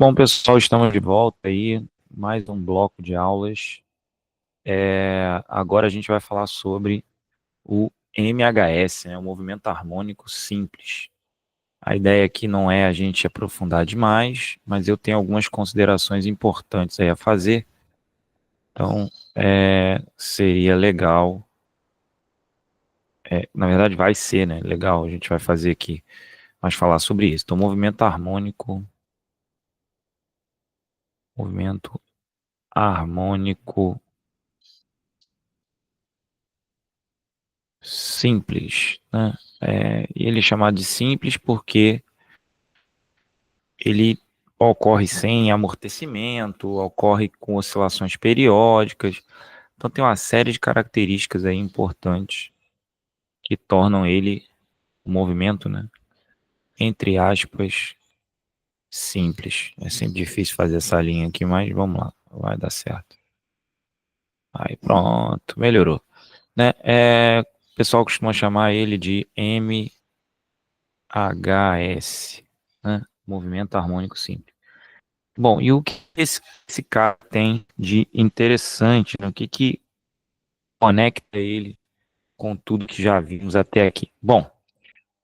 Bom, pessoal, estamos de volta aí, mais um bloco de aulas. Agora a gente vai falar sobre o MHS, né, o movimento harmônico simples. A ideia aqui não é a gente aprofundar demais, mas eu tenho algumas considerações importantes aí a fazer. Então, seria legal, na verdade vai ser, né, legal, a gente vai fazer aqui, mas falar sobre isso. Então, movimento harmônico simples, né? E ele é chamado de simples porque ele ocorre sem amortecimento, ocorre com oscilações periódicas. Então tem uma série de características aí importantes que tornam ele o movimento, né? Entre aspas, simples. É sempre difícil fazer essa linha aqui, mas vamos lá, vai dar certo. Aí pronto, melhorou, né? O pessoal costuma chamar ele de MHS, né? Movimento harmônico simples. Bom, e o que esse cara tem de interessante, né? O que conecta ele com tudo que já vimos até aqui? Bom,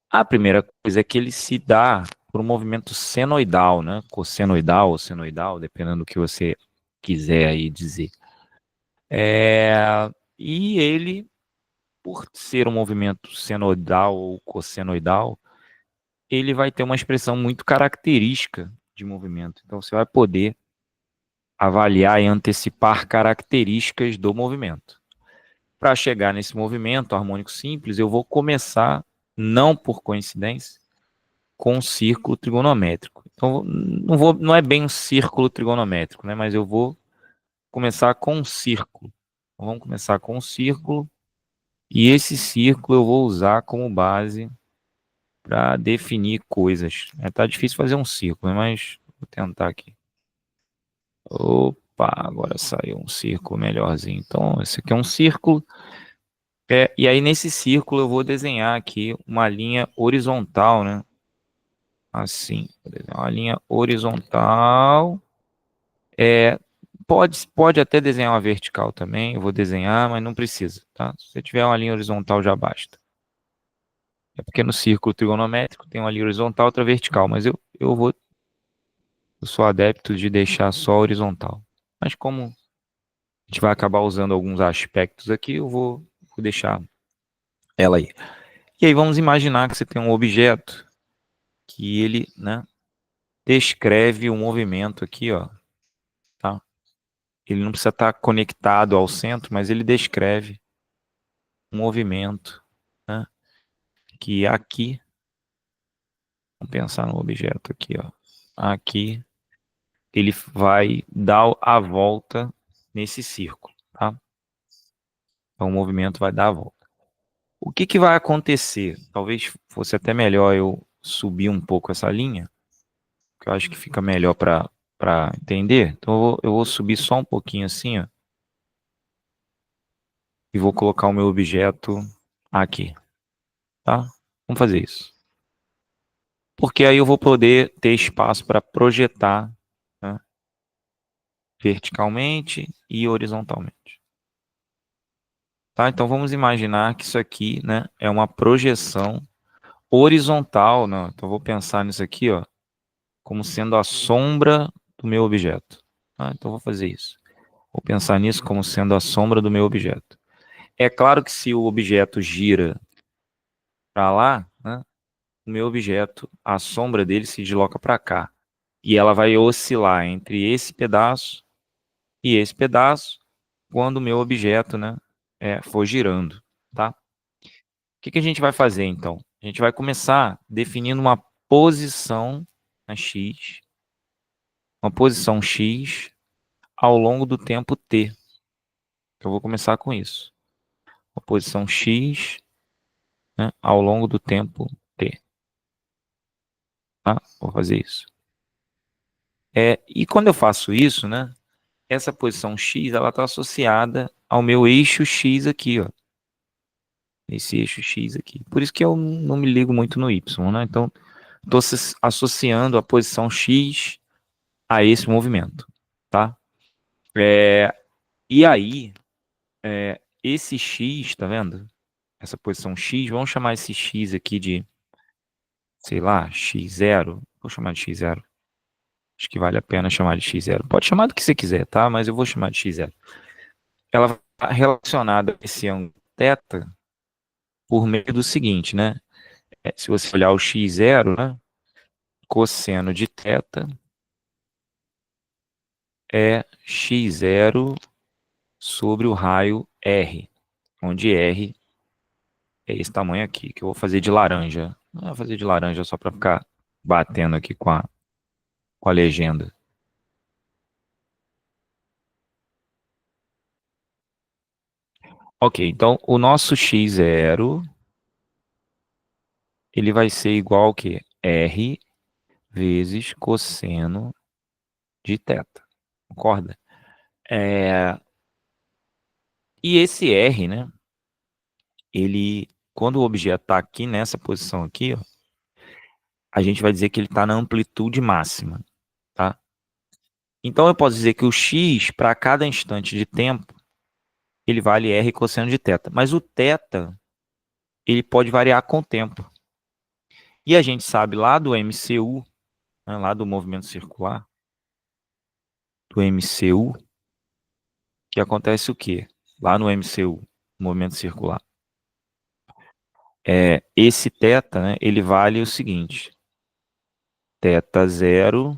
a primeira coisa é que ele se dá por um movimento senoidal, né? Cossenoidal ou senoidal, dependendo do que você quiser aí dizer. E ele, por ser um movimento senoidal ou cossenoidal, ele vai ter uma expressão muito característica de movimento. Então, você vai poder avaliar e antecipar características do movimento. Para chegar nesse movimento harmônico simples, eu vou começar, não por coincidência, com um círculo trigonométrico. Então, não é bem um círculo trigonométrico, né? Mas eu vou começar com um círculo. Então, vamos começar com um círculo, e esse círculo eu vou usar como base para definir coisas. Tá difícil fazer um círculo, né? Mas vou tentar aqui. Opa, agora saiu um círculo melhorzinho. Então, esse aqui é um círculo. E aí, nesse círculo, eu vou desenhar aqui uma linha horizontal, né? Assim, vou desenhar uma linha horizontal. Pode até desenhar uma vertical também, eu vou desenhar, mas não precisa, tá? Se você tiver uma linha horizontal, já basta. É porque no círculo trigonométrico tem uma linha horizontal, outra vertical, mas eu sou adepto de deixar só horizontal. Mas como a gente vai acabar usando alguns aspectos aqui, vou deixar ela aí. E aí vamos imaginar que você tem um objeto que ele, né, descreve o movimento aqui, ó, tá? Ele não precisa estar conectado ao centro, mas ele descreve um movimento, né, que aqui, vamos pensar no objeto aqui, ó, aqui ele vai dar a volta nesse círculo, tá? Então o movimento vai dar a volta. O que vai acontecer? Talvez fosse até melhor eu subir um pouco essa linha, que eu acho que fica melhor para entender. Então eu vou subir só um pouquinho assim, ó, e vou colocar o meu objeto aqui, tá? Vamos fazer isso. Porque aí eu vou poder ter espaço para projetar, né, verticalmente e horizontalmente. Tá? Então vamos imaginar que isso aqui, né, é uma projeção horizontal. Não? Então eu vou pensar nisso aqui, ó, como sendo a sombra do meu objeto. Tá? Então eu vou fazer isso. Vou pensar nisso como sendo a sombra do meu objeto. É claro que se o objeto gira para lá, né, o meu objeto, a sombra dele se desloca para cá. E ela vai oscilar entre esse pedaço e esse pedaço quando o meu objeto, né, for girando. Tá? O que a gente vai fazer, então? A gente vai começar definindo uma posição na X, uma posição X ao longo do tempo T. Eu vou começar com isso. Uma posição X, né, ao longo do tempo T. Tá? Vou fazer isso. E quando eu faço isso, né, essa posição X ela está associada ao meu eixo X aqui, ó. Esse eixo X aqui. Por isso que eu não me ligo muito no Y, né? Então, estou associando a posição X a esse movimento, tá? É, e aí, esse x, tá vendo? Essa posição x, vamos chamar esse x aqui de, sei lá, x0. Vou chamar de x0. Acho que vale a pena chamar de x0. Pode chamar do que você quiser, tá? Mas eu vou chamar de x0. Ela está relacionada a esse ângulo θ por meio do seguinte, né? Se você olhar o x0, né? Cosseno de θ é x0 sobre o raio r, onde r é esse tamanho aqui, que eu vou fazer de laranja. Não vou fazer de laranja só para ficar batendo aqui com a legenda. Ok, então o nosso x0 ele vai ser igual ao quê? R vezes cosseno de θ. Concorda? E esse R, né? Ele, quando o objeto está aqui nessa posição aqui, ó, a gente vai dizer que ele está na amplitude máxima, tá? Então eu posso dizer que o x, para cada instante de tempo, ele vale R cosseno de θ. Mas o θ, ele pode variar com o tempo. E a gente sabe lá do MCU, né, lá do movimento circular, do MCU, que acontece o quê? Lá no MCU, movimento circular. Esse θ, né, ele vale o seguinte, θ0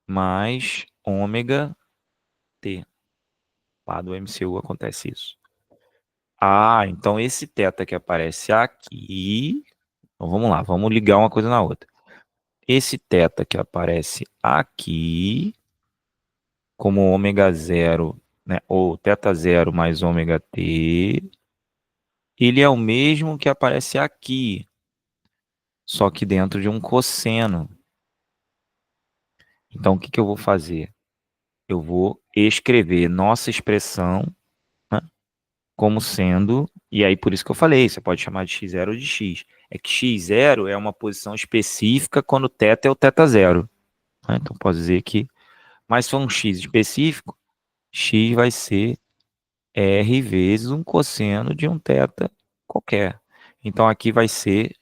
mais ômega t. Lá do MCU acontece isso. Ah, então esse θ que aparece aqui... Então vamos lá, vamos ligar uma coisa na outra. Esse θ que aparece aqui, como ômega 0, né, ou θ0 mais ômega t, ele é o mesmo que aparece aqui, só que dentro de um cosseno. Então o que que eu vou fazer? Eu vou escrever nossa expressão, né, como sendo, e aí por isso que eu falei, você pode chamar de x0 ou de x. É que x0 é uma posição específica quando θ é o θ0. Né? Então pode dizer que, mas se for um x específico, x vai ser r vezes um cosseno de um θ qualquer. Então aqui vai ser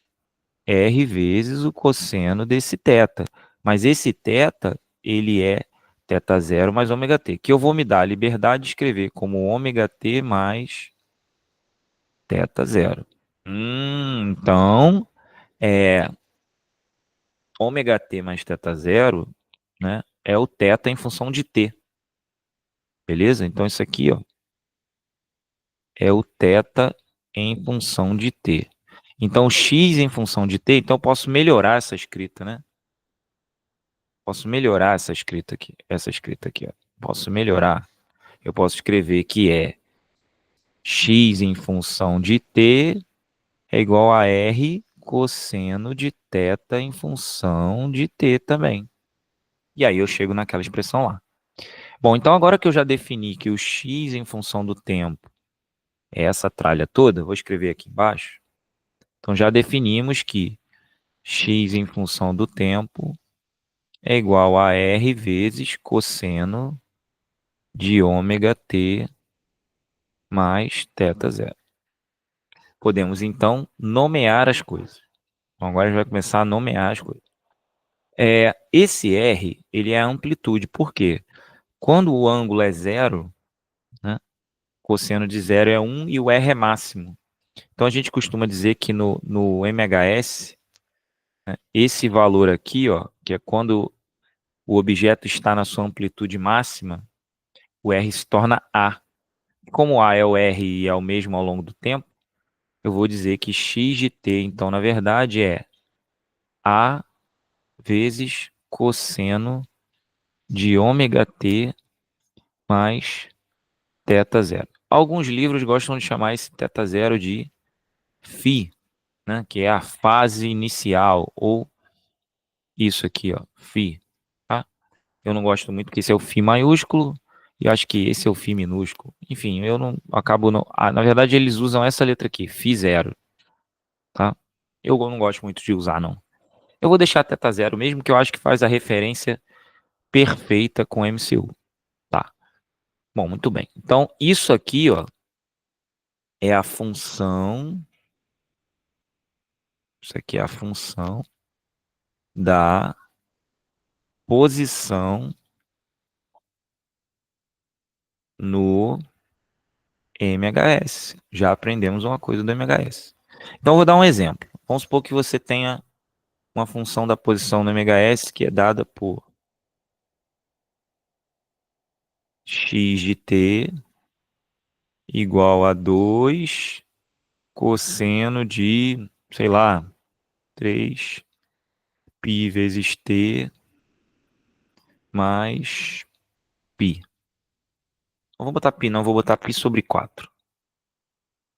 r vezes o cosseno desse θ. Mas esse θ, ele é θ0 mais ômega t, que eu vou me dar a liberdade de escrever como ômega t mais θ0. Então, ômega t mais θ0, né, é o θ em função de t. Beleza? Então isso aqui, ó, é o θ em função de t. Então, x em função de t, então eu posso melhorar essa escrita, né? Posso melhorar essa escrita aqui, ó. Posso melhorar. Eu posso escrever que é x em função de t é igual a r cosseno de θ em função de t também. E aí eu chego naquela expressão lá. Bom, então agora que eu já defini que o x em função do tempo é essa tralha toda, vou escrever aqui embaixo. Então já definimos que x em função do tempo é igual a r vezes cosseno de ômega t mais θ0. Podemos, então, nomear as coisas. Então, agora a gente vai começar a nomear as coisas. Esse R, ele é a amplitude. Por quê? Quando o ângulo é zero, né, cosseno de zero é 1 e o R é máximo. Então, a gente costuma dizer que no MHS, né, esse valor aqui, ó, que é quando o objeto está na sua amplitude máxima, o R se torna A. Como A é o R e é o mesmo ao longo do tempo, eu vou dizer que x de t, então, na verdade, é A vezes cosseno de ômega t mais θ0. Alguns livros gostam de chamar esse θ0 de φ, né, que é a fase inicial, ou isso aqui, ó, φ. Tá? Eu não gosto muito porque esse é o φ maiúsculo, e acho que esse é o φ minúsculo. Enfim, eu não acabo não. Na verdade, eles usam essa letra aqui, φ0. Tá? Eu não gosto muito de usar, não. Eu vou deixar θ0 mesmo, que eu acho que faz a referência perfeita com MCU. Tá. Bom, muito bem. Então, isso aqui, ó, é a função. Isso aqui é a função da posição no MHS. Já aprendemos uma coisa do MHS. Então, eu vou dar um exemplo. Vamos supor que você tenha uma função da posição no MHS que é dada por x de t igual a 2 cosseno de, sei lá, 3 π vezes t mais π. Não vou botar π, não, vou botar π sobre 4.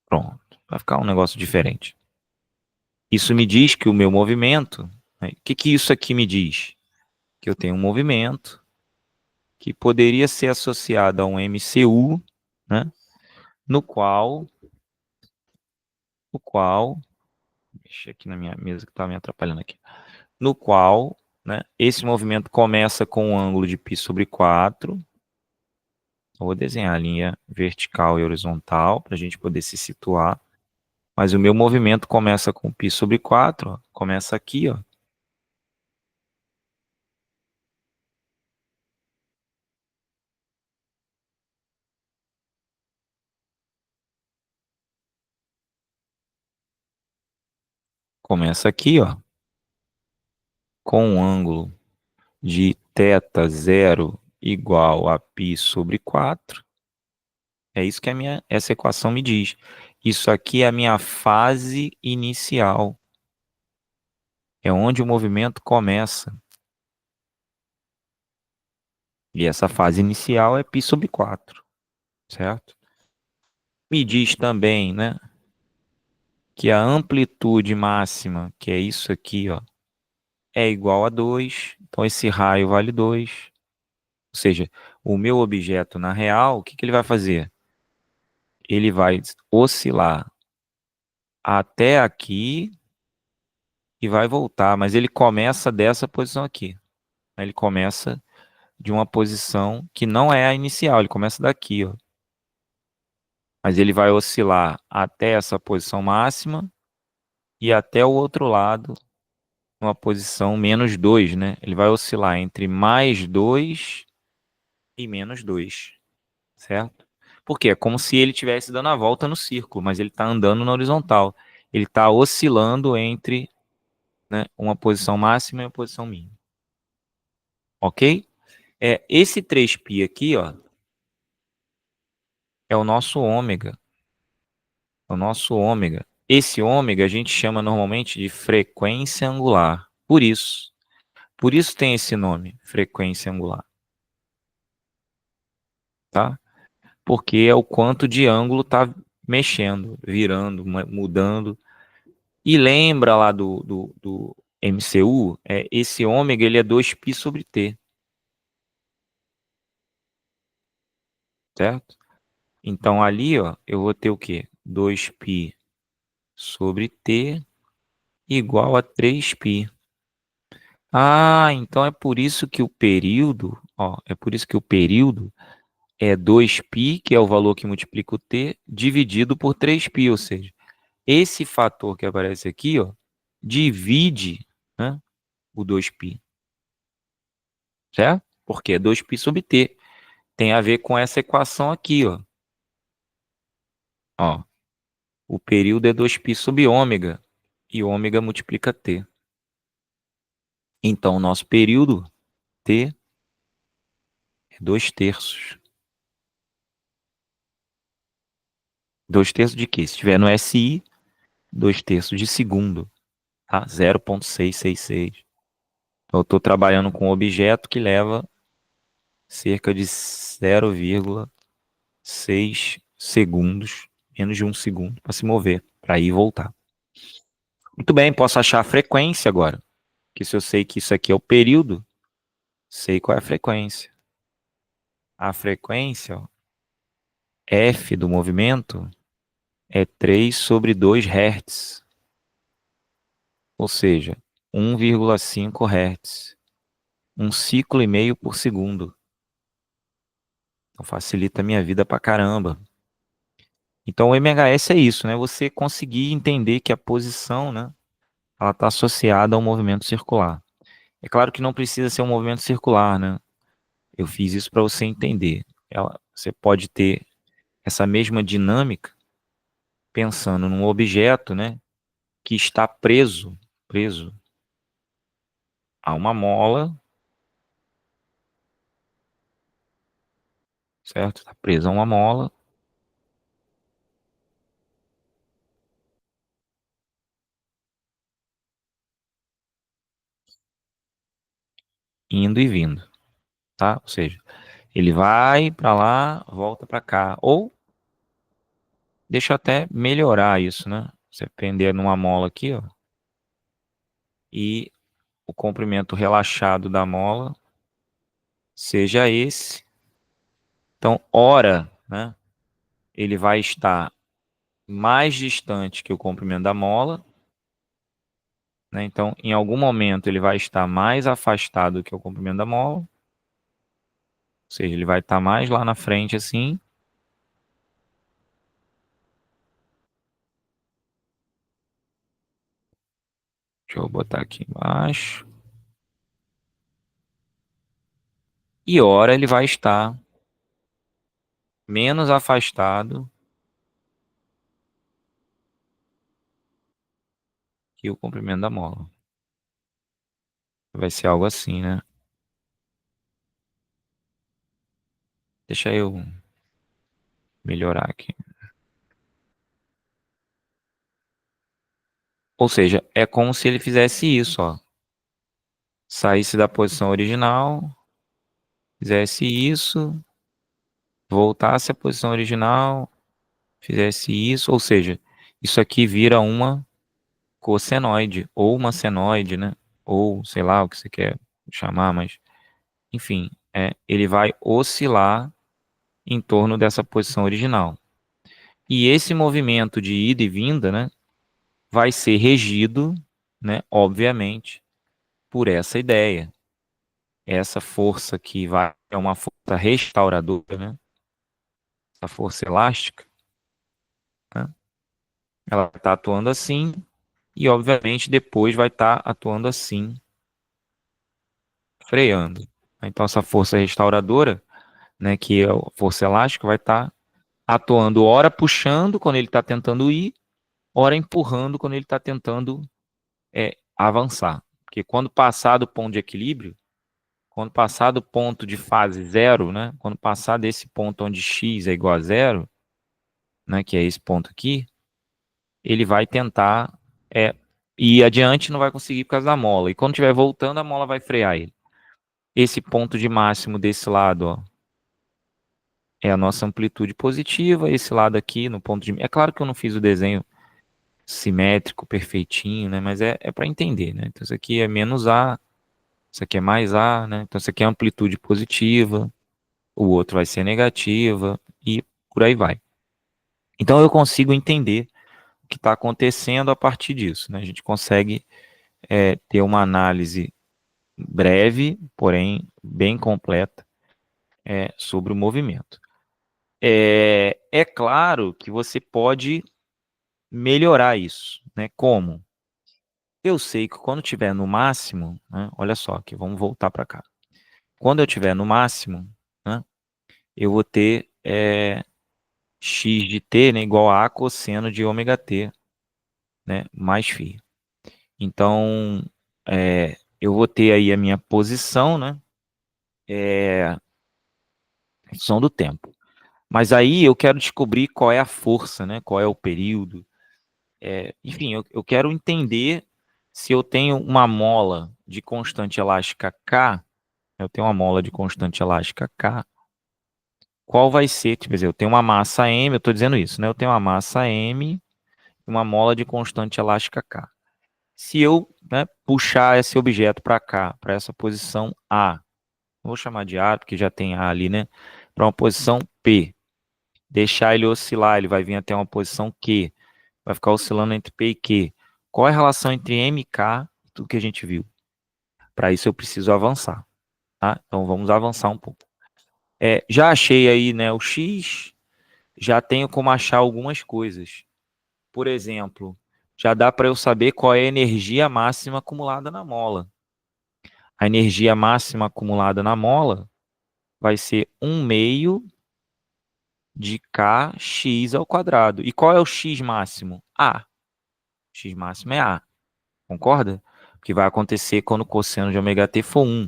Pronto, vai ficar um negócio diferente. Isso me diz que o meu movimento, né, o que isso aqui me diz? Que eu tenho um movimento que poderia ser associado a um MCU, né, no qual, deixa aqui na minha mesa que está me atrapalhando aqui, no qual, né, esse movimento começa com um ângulo de π sobre 4. Eu vou desenhar a linha vertical e horizontal para a gente poder se situar. Mas o meu movimento começa com π sobre 4, ó, começa aqui, ó. Começa aqui, ó, com um ângulo de θ0 igual a π sobre 4. É isso que essa equação me diz. Isso aqui é a minha fase inicial. É onde o movimento começa. E essa fase inicial é π sobre 4, certo? Me diz também, né, que a amplitude máxima, que é isso aqui, ó, é igual a 2. Então, esse raio vale 2. Ou seja, o meu objeto, na real, o que ele vai fazer? Ele vai oscilar até aqui e vai voltar, mas ele começa dessa posição aqui. Ele começa de uma posição que não é a inicial, ele começa daqui, ó. Mas ele vai oscilar até essa posição máxima e até o outro lado, numa posição menos 2, né? Ele vai oscilar entre mais 2 e menos 2, certo? Porque é como se ele estivesse dando a volta no círculo, mas ele está andando na horizontal. Ele está oscilando entre, né, uma posição máxima e uma posição mínima. Ok? Esse 3π aqui, ó, é o nosso ômega. É o nosso ômega. Esse ômega a gente chama normalmente de frequência angular. Por isso tem esse nome, frequência angular. Tá? Porque é o quanto de ângulo está mexendo, virando, mudando. E lembra lá do MCU, esse ômega ele é 2π sobre t, certo? Então ali, ó, eu vou ter o quê? 2π sobre t igual a 3π. Ah, então é por isso que o período, ó, é por isso que o período é 2π, que é o valor que multiplica o t, dividido por 3π, ou seja, esse fator que aparece aqui, ó, divide, né, o 2π, certo? Porque é 2π sobre t. Tem a ver com essa equação aqui, ó. Ó, o período é 2π sobre ômega, e ômega multiplica t. Então, o nosso período, t, é 2/3. 2/3 de quê? Se estiver no SI, 2/3 de segundo, tá? 0,666. Então, eu estou trabalhando com um objeto que leva cerca de 0,6 segundos, menos de 1 segundo, para se mover, para ir e voltar. Muito bem, posso achar a frequência agora. Que se eu sei que isso aqui é o período, sei qual é a frequência. A frequência, ó, F do movimento, é 3 sobre 2 Hz. Ou seja, 1,5 Hz. 1 ciclo e meio por segundo. Então facilita a minha vida pra caramba. Então o MHS é isso, né? Você conseguir entender que a posição, né, ela está associada ao movimento circular. É claro que não precisa ser um movimento circular, né? Eu fiz isso para você entender. Você pode ter essa mesma dinâmica pensando num objeto, né, que está preso a uma mola, certo? Está preso a uma mola, indo e vindo, tá? Ou seja, ele vai para lá, volta para cá. Ou deixa eu até melhorar isso, né? Você prender numa mola aqui, ó, e o comprimento relaxado da mola seja esse. Então, ora, né, ele vai estar mais distante que o comprimento da mola, né? Então, em algum momento ele vai estar mais afastado que o comprimento da mola, ou seja, ele vai estar mais lá na frente assim. Deixa eu botar aqui embaixo. E ora ele vai estar menos afastado que o comprimento da mola. Vai ser algo assim, né? Deixa eu melhorar aqui. Ou seja, é como se ele fizesse isso, ó. Saísse da posição original, fizesse isso, voltasse à posição original, fizesse isso, ou seja, isso aqui vira uma cossenoide, ou uma senoide, né? Ou sei lá o que você quer chamar, mas enfim, ele vai oscilar em torno dessa posição original. E esse movimento de ida e vinda, né, vai ser regido, né, obviamente, por essa ideia. Essa força que vai é uma força restauradora, né? Essa força elástica, né? Ela está atuando assim e, obviamente, depois vai estar atuando assim, freando. Então, essa força restauradora, né, que é a força elástica, vai estar atuando ora puxando quando ele está tentando ir, ora empurrando quando ele está tentando avançar. Porque quando passar do ponto de equilíbrio, quando passar do ponto de fase zero, né, quando passar desse ponto onde x é igual a zero, né, que é esse ponto aqui, ele vai tentar ir adiante, não vai conseguir por causa da mola. E quando estiver voltando, a mola vai frear ele. Esse ponto de máximo desse lado, ó, é a nossa amplitude positiva. Esse lado aqui, no ponto de... É claro que eu não fiz o desenho simétrico, perfeitinho, né? Mas é para entender, né? Então, isso aqui é menos A, isso aqui é mais A, né? Então, isso aqui é amplitude positiva, o outro vai ser negativa e por aí vai. Então, eu consigo entender o que está acontecendo a partir disso, né? A gente consegue ter uma análise breve, porém bem completa, sobre o movimento. É claro que você pode melhorar isso, né? Como? Eu sei que quando tiver no máximo, né, olha só, aqui, vamos voltar para cá. Quando eu tiver no máximo, né, eu vou ter x de t, né, igual a cosseno de ômega t, né, mais φ. Então, eu vou ter aí a minha posição, né, função do tempo. Mas aí eu quero descobrir qual é a força, né, qual é o período. Enfim, eu quero entender se eu tenho uma mola de constante elástica K, eu tenho uma mola de constante elástica K, qual vai ser, quer dizer, eu tenho uma massa M, eu estou dizendo isso, né? Eu tenho uma massa M e uma mola de constante elástica K. Se eu, né, puxar esse objeto para cá, para essa posição A, não vou chamar de A, porque já tem A ali, né? Para uma posição P, deixar ele oscilar, ele vai vir até uma posição Q, vai ficar oscilando entre P e Q. Qual é a relação entre M e K e tudo que a gente viu? Para isso eu preciso avançar. tá? Então vamos avançar um pouco. Já achei aí, né, o X, já tenho como achar algumas coisas. Por exemplo, já dá para eu saber qual é a energia máxima acumulada na mola. A energia máxima acumulada na mola vai ser 1 meio de Kx ao quadrado. E qual é o X máximo? A. O X máximo é A. Concorda? O que vai acontecer quando o cosseno de ômega t for 1.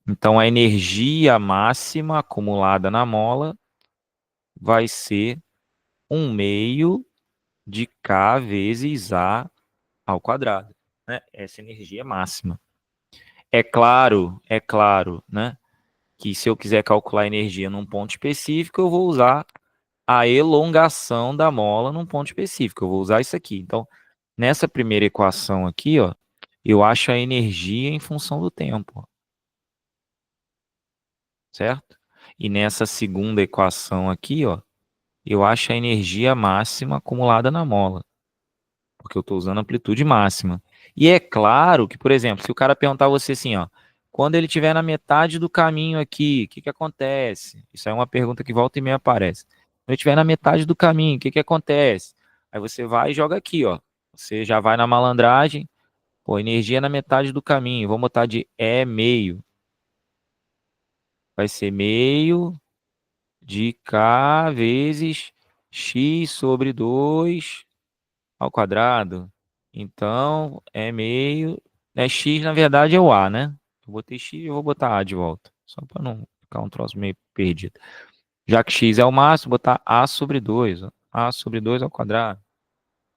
Então, a energia máxima acumulada na mola vai ser 1 meio de K vezes A ao quadrado. Né? Essa energia máxima. É claro, né? Que se eu quiser calcular a energia num ponto específico, eu vou usar a elongação da mola num ponto específico. Eu vou usar isso aqui. Então, nessa primeira equação aqui, ó, eu acho a energia em função do tempo, certo? E nessa segunda equação aqui, ó, eu acho a energia máxima acumulada na mola, porque eu estou usando amplitude máxima. E é claro que, por exemplo, se o cara perguntar a você assim, ó, quando ele estiver na metade do caminho aqui, o que que acontece? Isso é uma pergunta que volta e meia aparece. Quando ele estiver na metade do caminho, o que que acontece? Aí você vai e joga aqui, ó. Você já vai na malandragem, pô, energia na metade do caminho. Vamos botar de E meio. Vai ser meio de K vezes x sobre 2 ao quadrado. Então, é meio. X, na verdade, é o A, né? Eu botei X, eu vou botar A de volta. Só para não ficar um troço meio perdido. Já que X é o máximo, vou botar A sobre 2. Ó. A sobre 2 ao quadrado.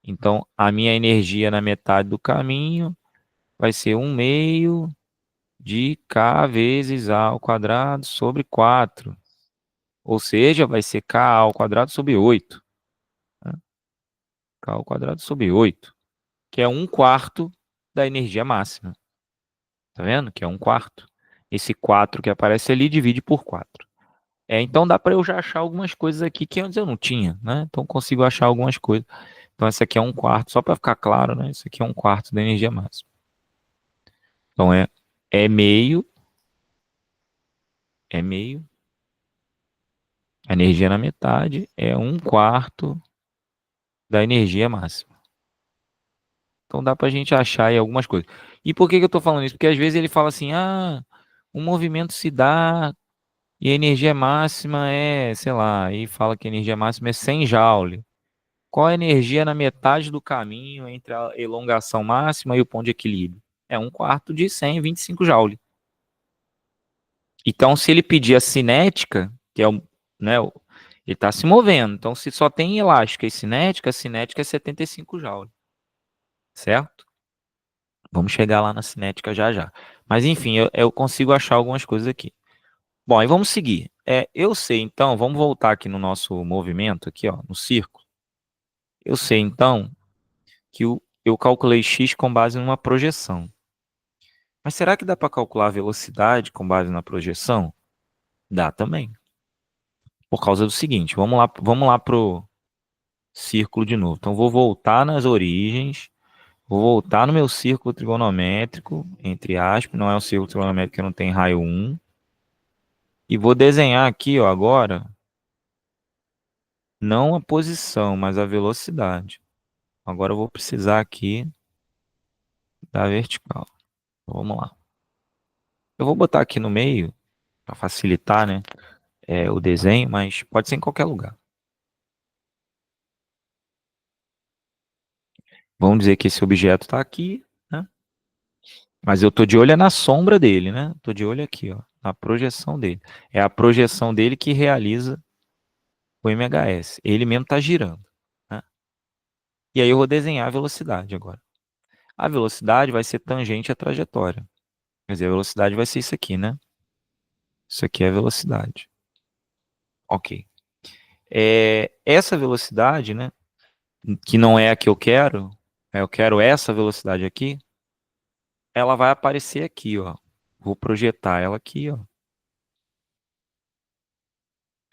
Então, a minha energia na metade do caminho vai ser 1 meio de K vezes A ao quadrado sobre 4. Ou seja, vai ser K ao quadrado sobre 8. Né? K ao quadrado sobre 8. Que é 1/4 da energia máxima. Tá vendo? Que é 1/4. Esse 4 que aparece ali divide por 4. Então dá para eu já achar algumas coisas aqui que antes eu não tinha, né? Então consigo achar algumas coisas. Então essa aqui é 1/4, só para ficar claro, né? Isso aqui é 1/4 da energia máxima. Então é meio, é meio. A energia na metade é 1/4 da energia máxima. Então dá para a gente achar aí algumas coisas. E por que que eu estou falando isso? Porque às vezes ele fala assim, o movimento se dá e a energia máxima é, sei lá, aí fala que a energia máxima é 100 joule. Qual a energia na metade do caminho entre a elongação máxima e o ponto de equilíbrio? É 1/4 de 125 joule. Então, se ele pedir a cinética, que é né, ele está se movendo. Então, se só tem elástica e cinética, a cinética é 75 joule. Certo? Vamos chegar lá na cinética já já. Mas, enfim, eu consigo achar algumas coisas aqui. Bom, aí vamos seguir. Eu sei, então, vamos voltar aqui no nosso movimento, aqui, ó, no círculo. Eu sei, então, que eu calculei x com base numa projeção. Mas será que dá para calcular a velocidade com base na projeção? Dá também. Por causa do seguinte, vamos lá para o círculo de novo. Então, vou voltar nas origens, vou voltar no meu círculo trigonométrico, entre aspas, não é um círculo trigonométrico que não tem raio 1, e vou desenhar aqui, ó, agora, não a posição, mas a velocidade. Agora eu vou precisar aqui da vertical. Vamos lá. Eu vou botar aqui no meio, para facilitar, né, o desenho, mas pode ser em qualquer lugar. Vamos dizer que esse objeto está aqui, né? Mas eu estou de olho na sombra dele, né? Estou de olho aqui, ó, na projeção dele. É a projeção dele que realiza o MHS. Ele mesmo está girando. Né? E aí eu vou desenhar a velocidade agora. A velocidade vai ser tangente à trajetória. Quer dizer, a velocidade vai ser isso aqui, né? Isso aqui é a velocidade. Ok. Essa velocidade, né? Que não é a que eu quero. Eu quero essa velocidade aqui. Ela vai aparecer aqui, ó. Vou projetar ela aqui, ó.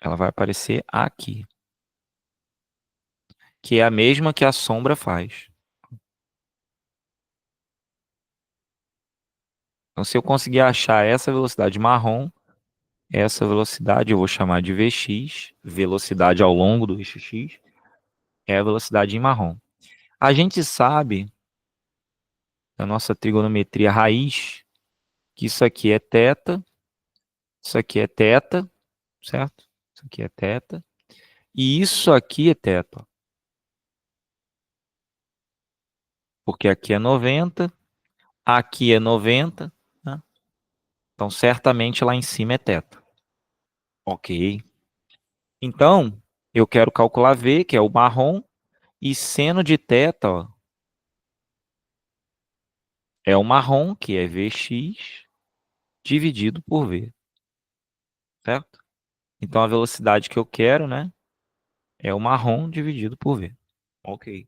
Ela vai aparecer aqui, que é a mesma que a sombra faz. Então, se eu conseguir achar essa velocidade marrom, essa velocidade eu vou chamar de Vx, velocidade ao longo do eixo x, é a velocidade em marrom. A gente sabe, da nossa trigonometria raiz, que isso aqui é θ, isso aqui é θ, certo? Isso aqui é θ, e isso aqui é θ, ó, porque aqui é 90, aqui é 90, né? Então, certamente lá em cima é θ. Ok. Então, eu quero calcular V, que é o marrom, e seno de θ, ó, é o marrom, que é Vx, dividido por V, certo? Então, a velocidade que eu quero, né, é o marrom dividido por V. Ok,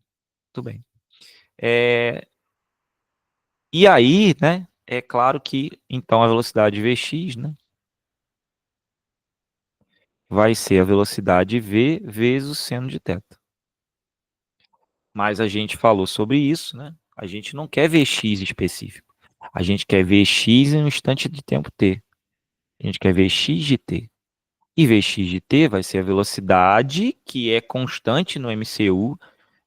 tudo bem. E aí, né, é claro que, então, a velocidade Vx, né, vai ser a velocidade V vezes o seno de θ. Mas a gente falou sobre isso, né? A gente não quer Vx específico. A gente quer Vx em um instante de tempo t. A gente quer Vx de t. E Vx de t vai ser a velocidade que é constante no MCU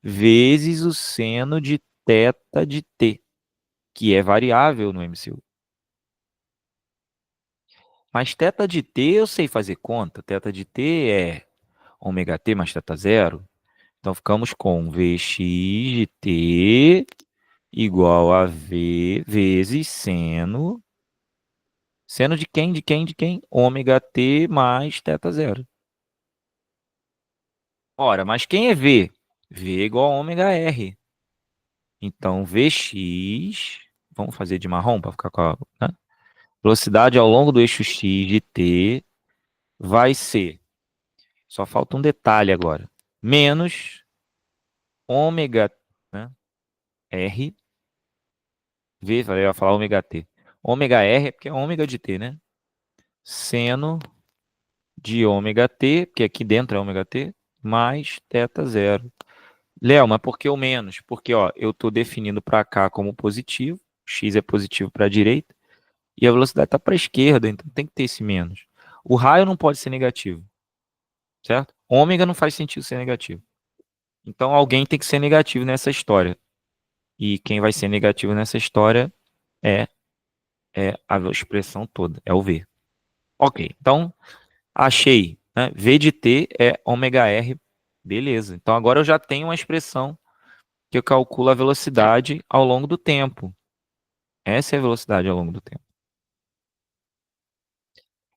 vezes o seno de θ de t, que é variável no MCU. Mas θ de t eu sei fazer conta. Θ de t é ômega t mais θ zero. Então ficamos com Vx de t igual a V vezes seno. Seno de quem? De quem? De quem? Ômega t mais θ zero. Ora, mas quem é V? V é igual a ômega R. Então, Vx, vamos fazer de marrom para ficar com a, né? Velocidade ao longo do eixo x de t vai ser, só falta um detalhe agora, menos ômega, né, R, V, eu ia falar ômega t. Ômega R é porque é ômega de t, né? Seno de ômega t, porque aqui dentro é ômega t, mais θ zero. Léo, mas por que o menos? Porque ó, eu estou definindo para cá como positivo, x é positivo para a direita, e a velocidade está para a esquerda, então tem que ter esse menos. O raio não pode ser negativo, certo? Ômega não faz sentido ser negativo. Então alguém tem que ser negativo nessa história. E quem vai ser negativo nessa história é, é a expressão toda, é o V. Ok, então achei, né? V de t é ômega r, beleza. Então agora eu já tenho uma expressão que eu calculo a velocidade ao longo do tempo. Essa é a velocidade ao longo do tempo.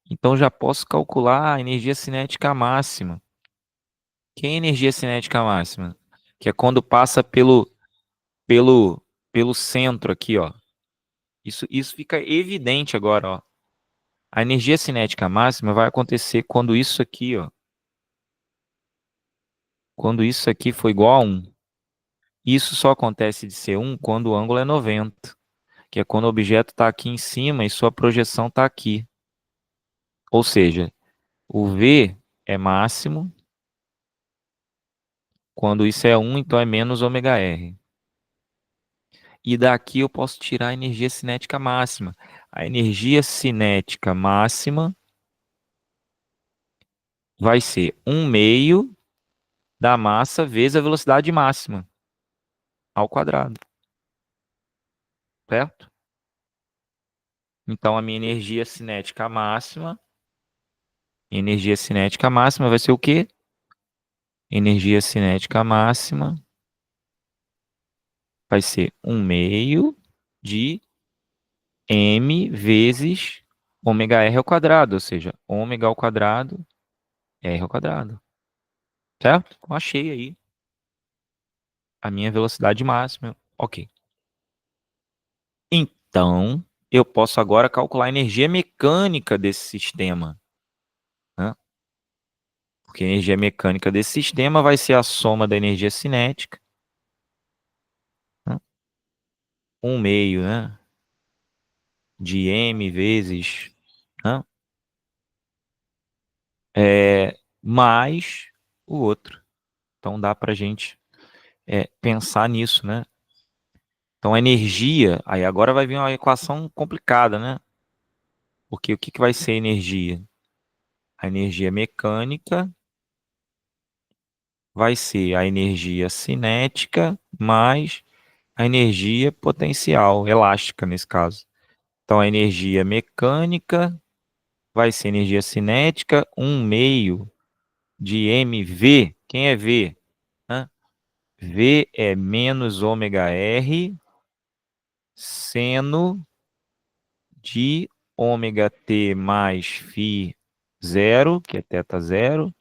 Então já posso calcular a energia cinética máxima. Que é a energia cinética máxima? Que é quando passa pelo, pelo centro aqui, ó. Isso fica evidente agora, ó. A energia cinética máxima vai acontecer quando isso aqui, ó. Quando isso aqui for igual a 1. Isso só acontece de ser 1 quando o ângulo é 90, que é quando o objeto está aqui em cima e sua projeção está aqui. Ou seja, o V é máximo, quando isso é 1, então é menos ômega R. E daqui eu posso tirar a energia cinética máxima. A energia cinética máxima vai ser 1 meio da massa vezes a velocidade máxima ao quadrado, certo? Então a minha energia cinética máxima vai ser o quê? Energia cinética máxima vai ser 1 meio de m vezes ômega r ao quadrado, ou seja, ômega ao quadrado, r ao quadrado, certo? Eu achei aí a minha velocidade máxima. Ok. Então, eu posso agora calcular a energia mecânica desse sistema, né? Porque a energia mecânica desse sistema vai ser a soma da energia cinética, né? 1 meio, né, de m vezes, né, mais o outro. Então dá para a gente pensar nisso, né? Então, a energia, aí agora vai vir uma equação complicada, né? Porque o que vai ser energia? A energia mecânica vai ser a energia cinética mais a energia potencial, elástica nesse caso. Então, a energia mecânica vai ser energia cinética, 1/2 de mv. Quem é V? Hã? V é menos ômega R seno de ômega t mais φ zero, que é θ zero,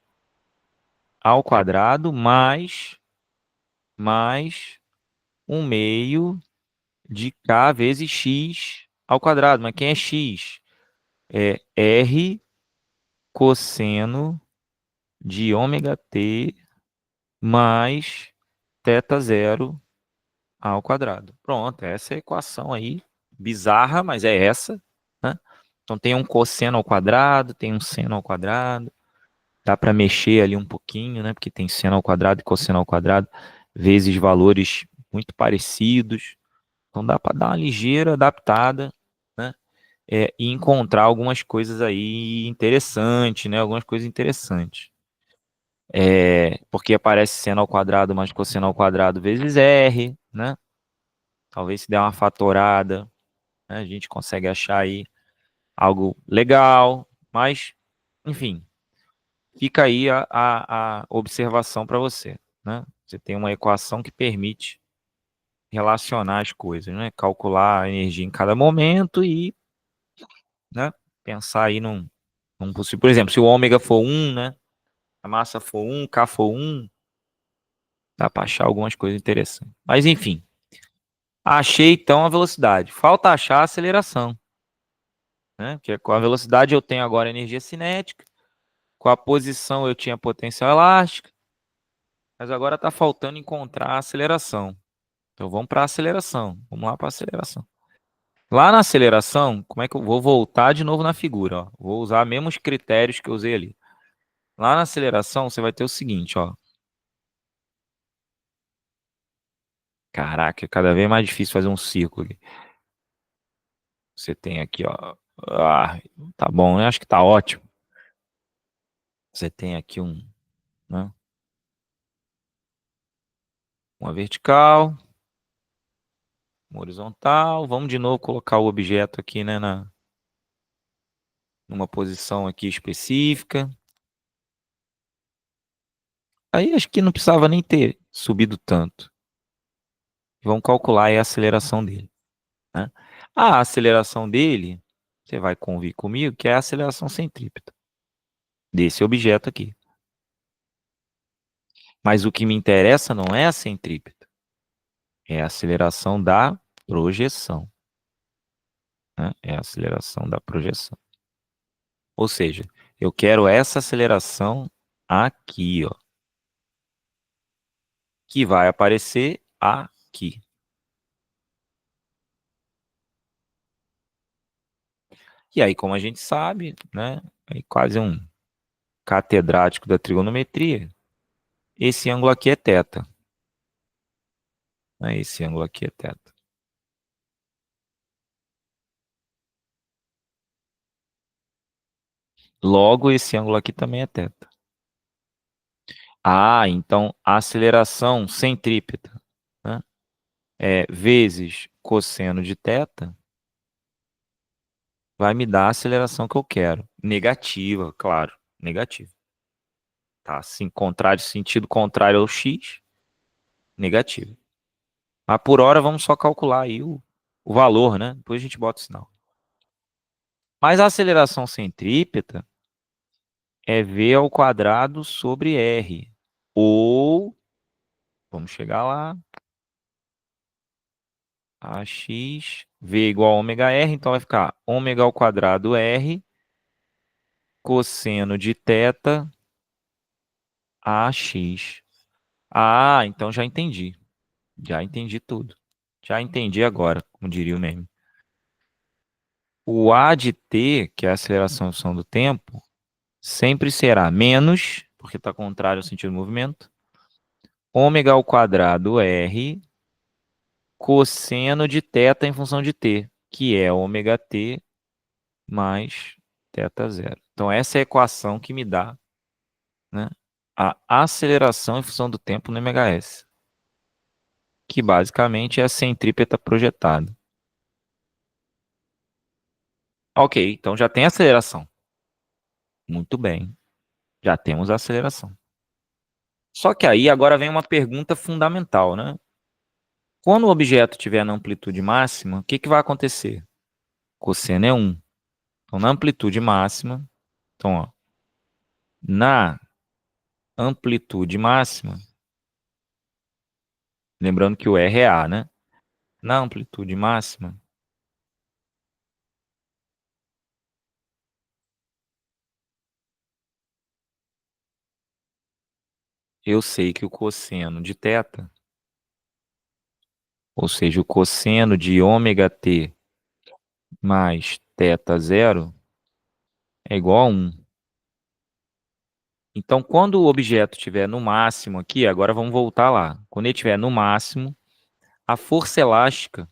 ao quadrado, mais 1/2 de k vezes x ao quadrado. Mas quem é x? É R cosseno de ômega t mais θ zero ao quadrado. Pronto, essa é a equação aí, bizarra, mas é essa, né? Então tem um cosseno ao quadrado, tem um seno ao quadrado, dá para mexer ali um pouquinho, né? Porque tem seno ao quadrado e cosseno ao quadrado, vezes valores muito parecidos. Então dá para dar uma ligeira adaptada, né? E encontrar algumas coisas aí interessantes, né? Algumas coisas interessantes. Porque aparece seno ao quadrado mais cosseno ao quadrado vezes R, né? Talvez se der uma fatorada, né, a gente consegue achar aí algo legal, mas, enfim, fica aí a observação para você, né? Você tem uma equação que permite relacionar as coisas, né? Calcular a energia em cada momento e, né, pensar aí num possível. Por exemplo, se o ômega for 1, né? A massa for 1, K for 1, dá para achar algumas coisas interessantes. Mas, enfim, achei então a velocidade. Falta achar a aceleração, né? Porque com a velocidade eu tenho agora energia cinética, com a posição eu tinha potência elástica, mas agora está faltando encontrar a aceleração. Então vamos para a aceleração. Vamos lá para a aceleração. Lá na aceleração, como é que eu vou voltar de novo na figura? Ó. Vou usar mesmos critérios que eu usei ali. Lá na aceleração, você vai ter o seguinte, ó. Caraca, é cada vez mais difícil fazer um círculo aqui. Você tem aqui, ó. Ah, tá bom, eu acho que tá ótimo. Você tem aqui né, uma vertical, uma horizontal. Vamos de novo colocar o objeto aqui, né, numa posição aqui específica. Aí acho que não precisava nem ter subido tanto. Vamos calcular aí a aceleração dele, né? A aceleração dele, você vai convir comigo, que é a aceleração centrípeta desse objeto aqui. Mas o que me interessa não é a centrípeta, é a aceleração da projeção, né? É a aceleração da projeção. Ou seja, eu quero essa aceleração aqui, ó, que vai aparecer aqui. E aí, como a gente sabe, né, é quase um catedrático da trigonometria, esse ângulo aqui é θ. Né, esse ângulo aqui é θ. Logo, esse ângulo aqui também é θ. Ah, então a aceleração centrípeta, né, vezes cosseno de θ vai me dar a aceleração que eu quero. Negativa, claro, negativa. Tá, assim, contrário, sentido contrário ao x, negativo. Mas por hora vamos só calcular aí o valor, né? Depois a gente bota o sinal. Mas a aceleração centrípeta é v ao quadrado sobre r. Ou, vamos chegar lá, ax, v igual a ômega r, então vai ficar ômega ao quadrado r, cosseno de θ, ax. Ah, então já entendi. Já entendi tudo. Já entendi agora, como diria o meme. O A de t, que é a aceleração em função do tempo, sempre será menos, porque está contrário ao sentido do movimento, ômega ao quadrado r cosseno de θ em função de t, que é ômega t mais θ0. Então, essa é a equação que me dá, né, a aceleração em função do tempo no MHS, que basicamente é a centrípeta projetada. Ok, então já tem aceleração. Muito bem, já temos a aceleração. Só que aí agora vem uma pergunta fundamental, né? Quando o objeto estiver na amplitude máxima, o que vai acontecer? Cosseno é 1. Então, na amplitude máxima, então, ó, na amplitude máxima, lembrando que o R é A, né? Na amplitude máxima, eu sei que o cosseno de θ, ou seja, o cosseno de ômega t mais θ0 é igual a 1. Então, quando o objeto estiver no máximo aqui, agora vamos voltar lá. Quando ele estiver no máximo, a força elástica,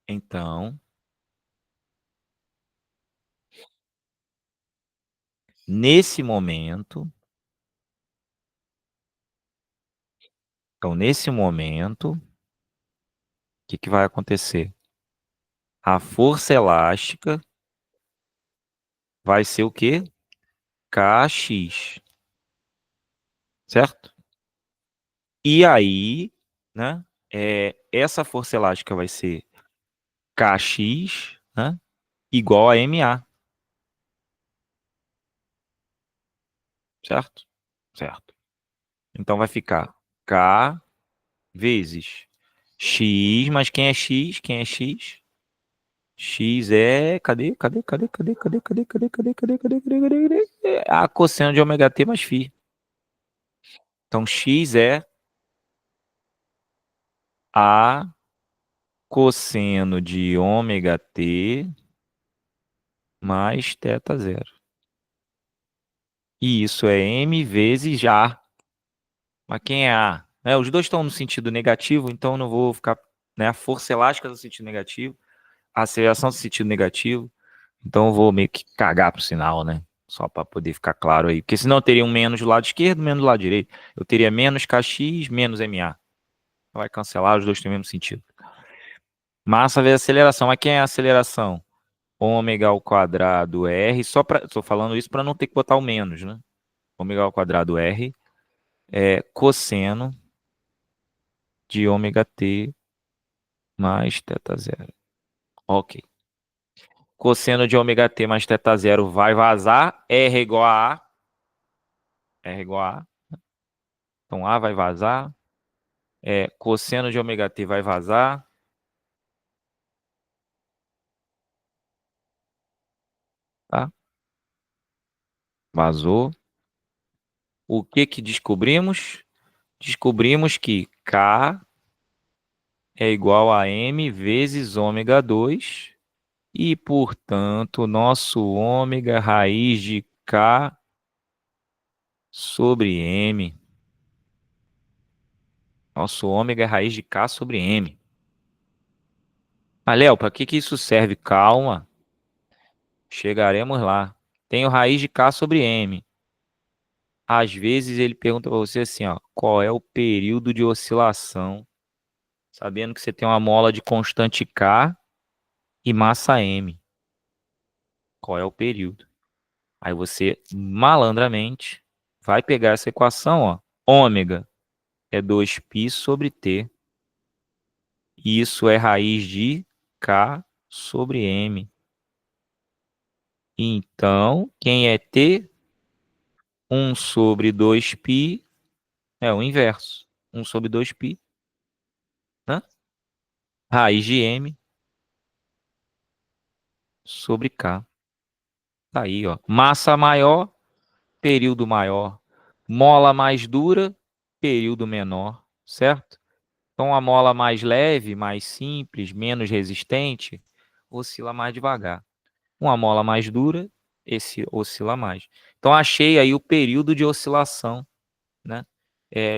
então, nesse momento, o que vai acontecer? A força elástica vai ser o quê? Kx, certo? E aí, né, essa força elástica vai ser Kx, né, igual a Ma, certo? Certo. Então vai ficar K vezes X, mas quem é X? Quem é X? X é. Cadê? É a cosseno de ômega t mais φ. Então X é a cosseno de ômega t mais θ0. E isso é m vezes A. Mas quem é A? Os dois estão no sentido negativo, então eu não vou ficar. Né, a força elástica no sentido negativo, a aceleração no sentido negativo. Então eu vou meio que cagar pro sinal, né? Só para poder ficar claro aí. Porque senão eu teria um menos do lado esquerdo, menos do lado direito. Eu teria menos Kx, menos Ma. Vai cancelar, os dois têm o mesmo sentido. Massa vezes aceleração. Mas quem é a aceleração? Ômega ao quadrado R. Estou falando isso para não ter que botar o menos, né? Ômega ao quadrado R é cosseno de ômega t mais θ0. Ok. Cosseno de ômega t mais θ0 vai vazar. R é igual a A. R é igual a A. Então A vai vazar. Cosseno de ômega t vai vazar. Tá? Vazou. O que descobrimos? Descobrimos que K é igual a M vezes ômega 2. E, portanto, nosso ômega raiz de K sobre M. Nosso ômega é raiz de K sobre M. Mas, Léo, para que isso serve? Calma. Chegaremos lá. Tenho raiz de K sobre M. Às vezes ele pergunta para você assim, ó, qual é o período de oscilação, sabendo que você tem uma mola de constante K e massa M. Qual é o período? Aí você, malandramente, vai pegar essa equação, ó. Ômega é 2π sobre T. E isso é raiz de K sobre M. Então, quem é T? 1 sobre 2π é o inverso. 1 sobre 2π, né? Raiz de M sobre K. Tá aí, ó. Massa maior, período maior. Mola mais dura, período menor, certo? Então, a mola mais leve, mais simples, menos resistente, oscila mais devagar. Uma mola mais dura, esse oscila mais. Então, achei aí o período de oscilação, né,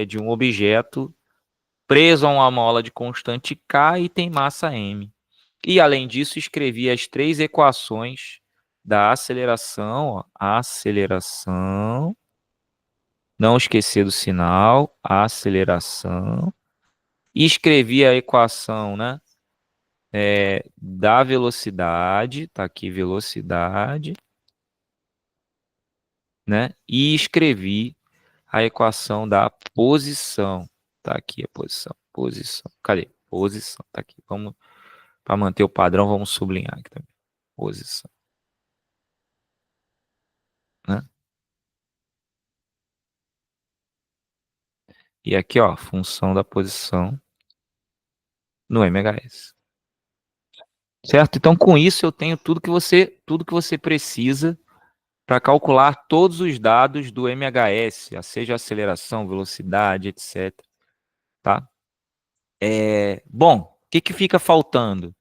de um objeto preso a uma mola de constante K e tem massa M. E, além disso, escrevi as 3 equações da aceleração, ó, aceleração, não esquecer do sinal, aceleração, e escrevi a equação, né, da velocidade, tá aqui velocidade, né, e escrevi a equação da posição, tá aqui a posição, posição, cadê? Posição, tá aqui, vamos, para manter o padrão, vamos sublinhar aqui também, posição, né? E aqui, ó, função da posição no MHS. Certo? Então, com isso, eu tenho tudo que você precisa para calcular todos os dados do MHS, seja aceleração, velocidade, etc. Tá? Bom, o que, que fica faltando?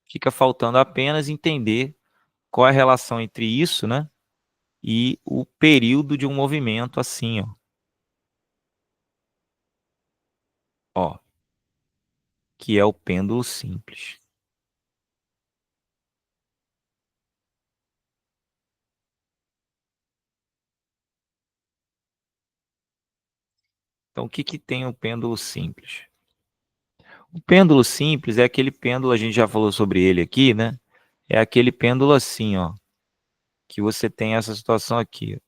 Fica faltando apenas entender qual é a relação entre isso, né, e o período de um movimento assim, ó, que é o pêndulo simples. Então, o que, que tem o pêndulo simples? O pêndulo simples é aquele pêndulo, a gente já falou sobre ele aqui, né? É aquele pêndulo assim, ó, que você tem essa situação aqui.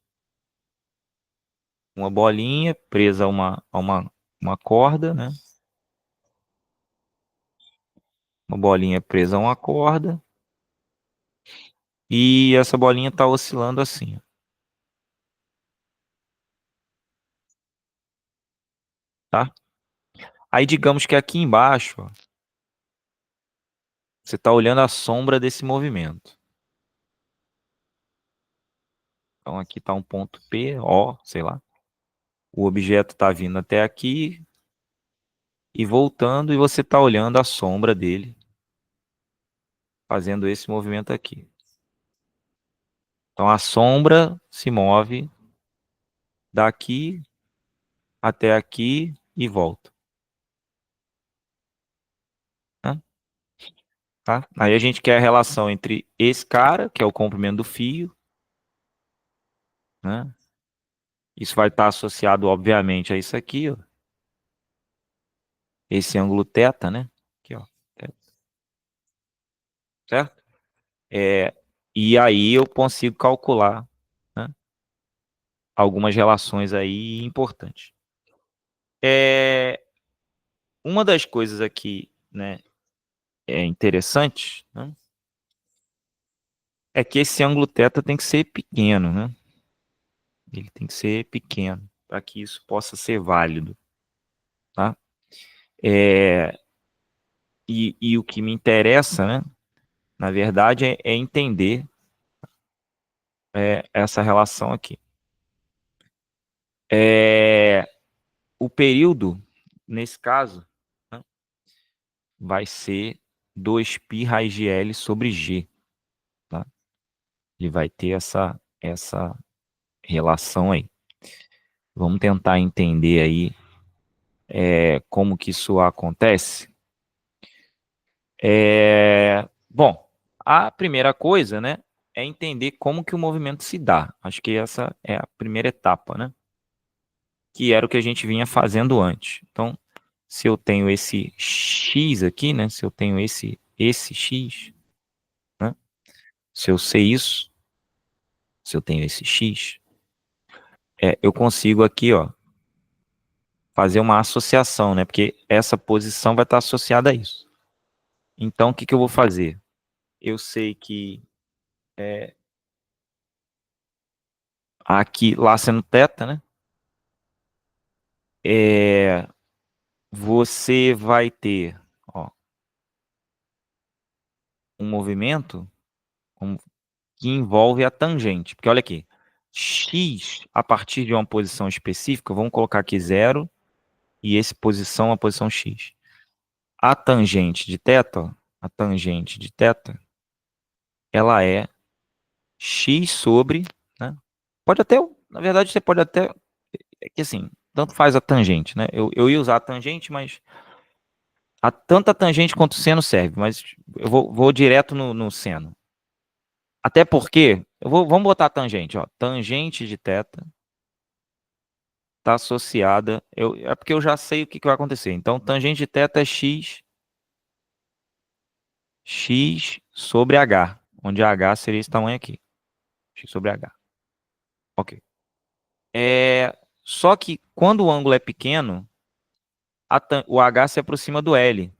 Uma bolinha presa a uma corda, né? Uma bolinha presa a uma corda. E essa bolinha está oscilando assim, ó, tá? Aí digamos que aqui embaixo, ó, você está olhando a sombra desse movimento. Então aqui está um ponto P, O, sei lá. O objeto está vindo até aqui e voltando, e você está olhando a sombra dele fazendo esse movimento aqui. Então a sombra se move daqui até aqui e volta, né? Tá? Aí a gente quer a relação entre esse cara, que é o comprimento do fio, né? Isso vai estar associado, obviamente, a isso aqui, ó, esse ângulo θ, né? Aqui, ó, θ, certo? É, e aí eu consigo calcular, né, algumas relações aí importantes. Uma das coisas aqui, né, interessante, né, é que esse ângulo θ tem que ser pequeno, né? Ele tem que ser pequeno para que isso possa ser válido, tá? É, e o que me interessa, né, na verdade, é entender essa relação aqui. O período, nesse caso, né, vai ser 2π raiz de L sobre G, tá? Ele vai ter essa relação aí. Vamos tentar entender aí como que isso acontece. Bom, a primeira coisa, né, é entender como que o movimento se dá. Acho que essa é a primeira etapa, né? Que era o que a gente vinha fazendo antes. Então, se eu tenho esse x aqui, né? Se eu tenho esse x, né? Se eu sei isso, se eu tenho esse x, eu consigo aqui, ó, fazer uma associação, né? Porque essa posição vai estar associada a isso. Então, o que que eu vou fazer? Eu sei que aqui, lá sendo θ, né? Você vai ter, ó, um movimento que envolve a tangente. Porque olha aqui, x a partir de uma posição específica, vamos colocar aqui 0 e esse posição, a posição x. A tangente de θ, ó, a tangente de θ, ela é x sobre, né? Pode até, na verdade, você pode até, é que assim, tanto faz a tangente, né? Eu ia usar a tangente, mas tanto a tangente quanto o seno serve, mas eu vou direto no seno. Até porque, vamos botar a tangente, ó. Tangente de θ está associada, é porque eu já sei o que vai acontecer. Então, tangente de θ é x sobre h, onde h seria esse tamanho aqui. X sobre h. Ok. Só que quando o ângulo é pequeno, o h se aproxima do L.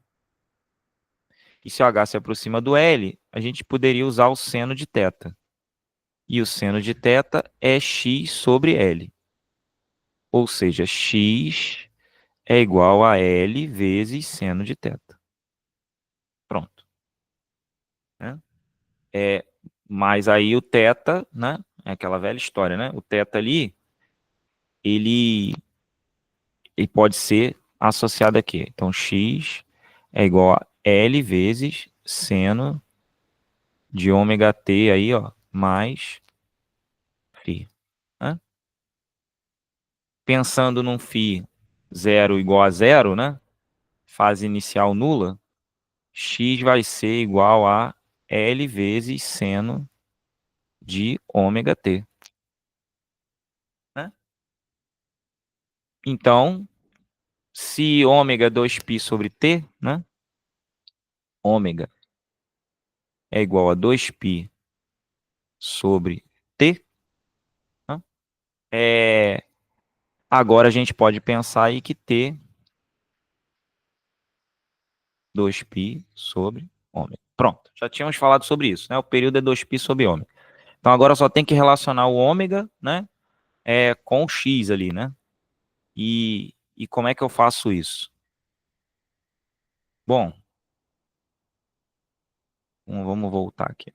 E se o h se aproxima do L, a gente poderia usar o seno de θ. E o seno de θ é x sobre L. Ou seja, x é igual a L vezes seno de θ. Pronto. Né? Mas aí o θ, né? É aquela velha história, né? O θ ali, ele pode ser associado aqui. Então, x é igual a L vezes seno de ômega t aí, ó, mais φ. Né? Pensando num φ 0 igual a zero, né? Fase inicial nula, x vai ser igual a L vezes seno de ômega t. Né? Então, se ômega é 2π sobre t, né? Ômega é igual a 2π sobre t, né? Agora a gente pode pensar aí que t 2π sobre ômega. Pronto, já tínhamos falado sobre isso, né? O período é 2π sobre ômega. Então agora só tem que relacionar o ômega, né? Com o x ali, né? E como é que eu faço isso? Bom, vamos voltar aqui.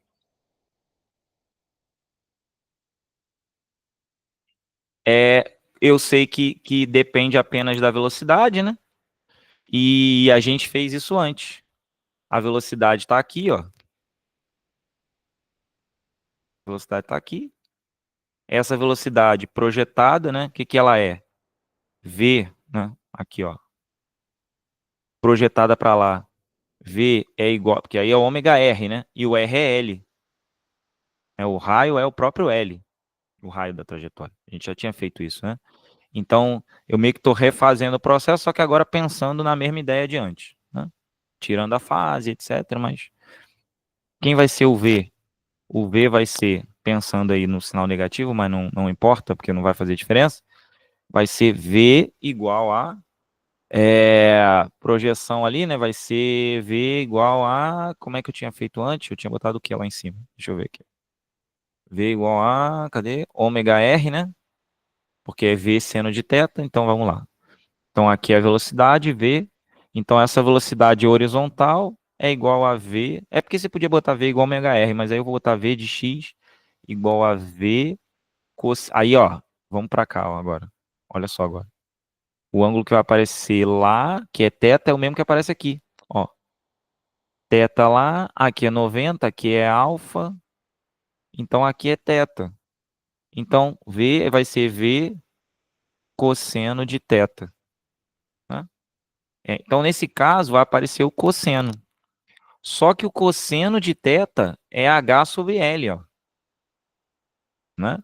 Eu sei que depende apenas da velocidade, né? E a gente fez isso antes. A velocidade está aqui, ó. A velocidade está aqui. Essa velocidade projetada, né? O que ela é? V, né? Aqui, ó. Projetada para lá. V é igual, porque aí é ômega R, né? E o R é L. O raio é o próprio L, o raio da trajetória. A gente já tinha feito isso, né? Então, eu meio que estou refazendo o processo, só que agora pensando na mesma ideia de antes, né? Tirando a fase, etc. Mas quem vai ser o V? O V vai ser, pensando aí no sinal negativo, mas não importa, porque não vai fazer diferença. Vai ser V igual a projeção ali, né? Vai ser V igual a. Como é que eu tinha feito antes? Eu tinha botado o que lá em cima? Deixa eu ver aqui. V igual a. Cadê? Ômega R, né? Porque é V seno de θ, então vamos lá. Então aqui é a velocidade, V. Então essa velocidade horizontal é igual a V. É porque você podia botar V igual a ômega R, mas aí eu vou botar V de x igual a V cos. Aí, ó, vamos para cá, ó, agora. Olha só agora. O ângulo que vai aparecer lá, que é θ, é o mesmo que aparece aqui. Ó, θ lá, aqui é 90, aqui é alfa, então aqui é θ. Então, V vai ser V cosseno de θ. Né? Então, nesse caso, vai aparecer o cosseno. Só que o cosseno de θ é H sobre L, ó. Né?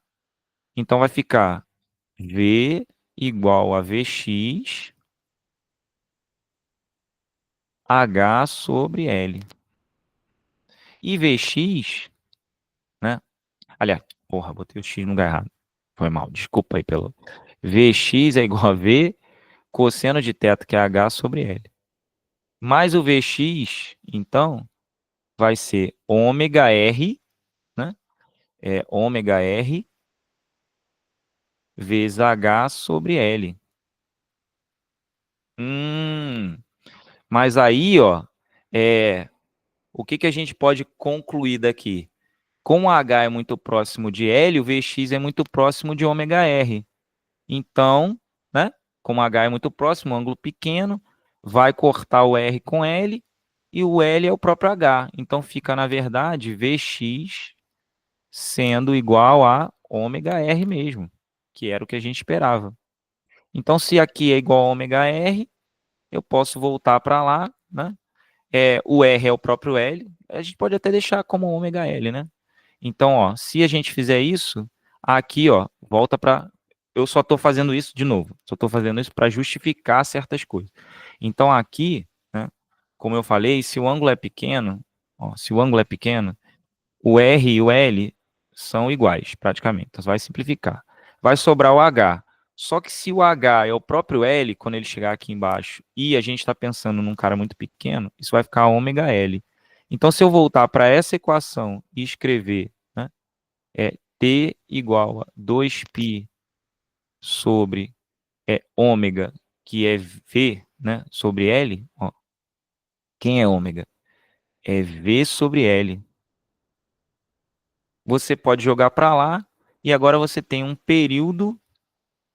Então, vai ficar V igual a Vx H sobre L. E Vx, né? Aliás, porra, botei o x no lugar errado. Foi mal, desculpa aí pelo. Vx é igual a V cosseno de θ, que é H sobre L. Mais o Vx, então, vai ser ômega R, né? Ômega R vezes H sobre L. Mas aí, ó, o que a gente pode concluir daqui? Como H é muito próximo de L, o Vx é muito próximo de ômega R. Então, né? Como H é muito próximo, um ângulo pequeno, vai cortar o R com L e o L é o próprio H. Então fica, na verdade, Vx sendo igual a ômega R mesmo, que era o que a gente esperava. Então, se aqui é igual a ômega R, eu posso voltar para lá, né? O R é o próprio L, a gente pode até deixar como ômega L, né? Então, ó, se a gente fizer isso, aqui, ó, volta para. Eu só estou fazendo isso de novo, só estou fazendo isso para justificar certas coisas. Então, aqui, né, como eu falei, se o ângulo é pequeno, ó, se o ângulo é pequeno, o R e o L são iguais, praticamente. Então, vai simplificar. Vai sobrar o H. Só que se o H é o próprio L, quando ele chegar aqui embaixo, e a gente está pensando num cara muito pequeno, isso vai ficar ômega L. Então, se eu voltar para essa equação e escrever, né, T igual a 2π sobre ômega, que é V, né, sobre L, ó, quem é ômega? É V sobre L. Você pode jogar para lá, e agora você tem um período